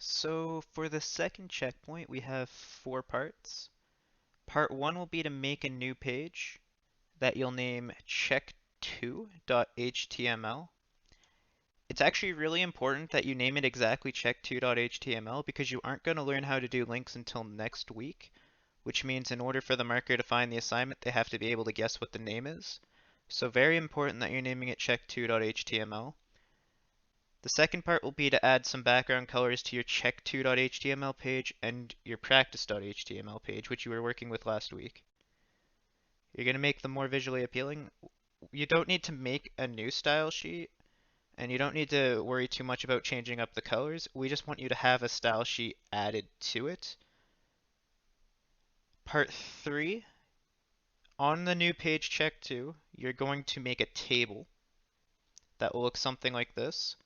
So for the second checkpoint, we have four parts. Part one will be to make a new page that you'll name check2.html. It's actually really important that you name it exactly check2.html because you aren't going to learn how to do links until next week, which means in order for the marker to find the assignment, they have to be able to guess what the name is. So very important that you're naming it check2.html. The second part will be to add some background colors to your check2.html page and your practice.html page, which you were working with last week. You're going to make them more visually appealing. You don't need to make a new style sheet, and you don't need to worry too much about changing up the colors. We just want you to have a style sheet added to it. Part 3, on the new page check2, you're going to make a table that will look something like this.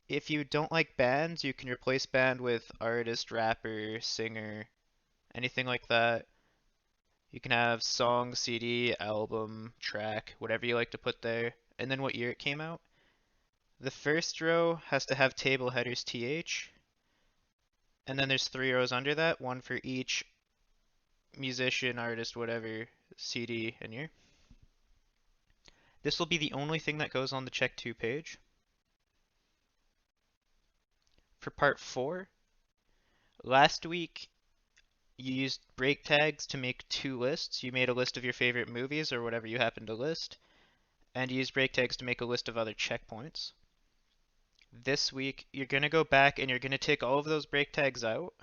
If you don't like bands, you can replace band with artist, rapper, singer, anything like that. You can have song, CD, album, track, whatever you like to put there, and then what year it came out. The first row has to have table headers th, and then there's 3 rows under that, one for each musician, artist, whatever, CD, and year. This will be the only thing that goes on the check2 page. For part 4, last week you used break tags to make 2 lists. You made a list of your favorite movies or whatever you happen to list, and you used break tags to make a list of other checkpoints. This week, you're going to go back and you're going to take all of those break tags out,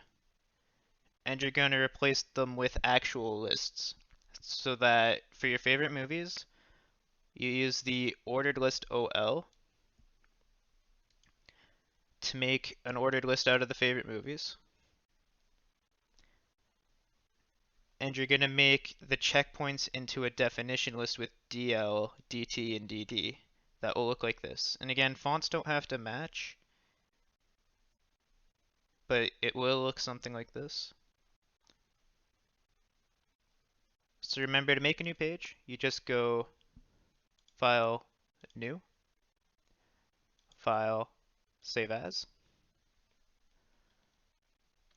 and you're going to replace them with actual lists. So that for your favorite movies, you use the ordered list OL to make an ordered list out of the favorite movies. And you're going to make the checkpoints into a definition list with DL, DT, and DD. That will look like this. And again, fonts don't have to match, but it will look something like this. So remember, to make a new page, you just go File, New, File, Save As,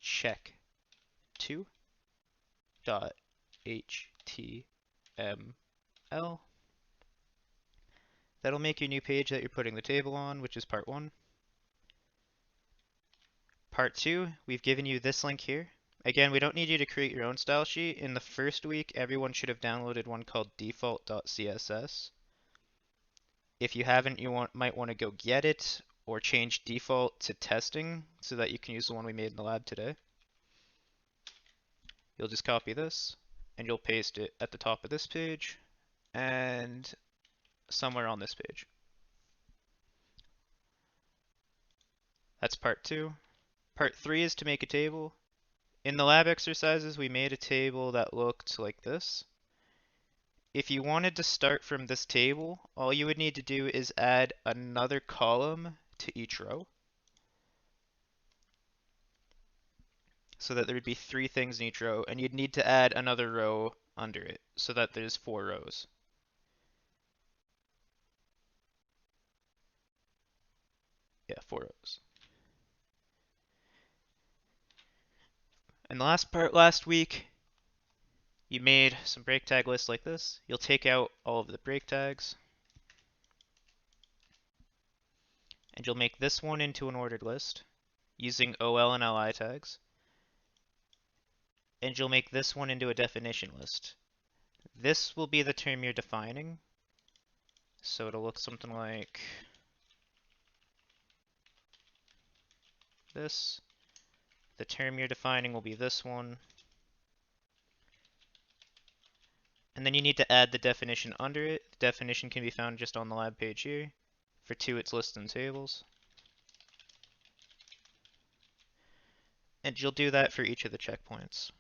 check2.html. That'll make your new page that you're putting the table on, which is part 1. Part 2, we've given you this link here. Again, we don't need you to create your own style sheet. In the first week, everyone should have downloaded one called default.css. If you haven't, you might want to go get it or change default to testing so that you can use the one we made in the lab today. You'll just copy this and you'll paste it at the top of this page and somewhere on this page. That's part 2. Part 3 is to make a table. In the lab exercises, we made a table that looked like this. If you wanted to start from this table, all you would need to do is add another column to each row, so that there would be 3 things in each row, and you'd need to add another row under it, so that there's 4 rows. Yeah, 4 rows. And the last part last week, you made some break tag lists like this. You'll take out all of the break tags, and you'll make this one into an ordered list using OL and LI tags. And you'll make this one into a definition list. This will be the term you're defining. So it'll look something like this. The term you're defining will be this one. And then you need to add the definition under it. The definition can be found just on the lab page here. For 2, it's lists and tables. And you'll do that for each of the checkpoints.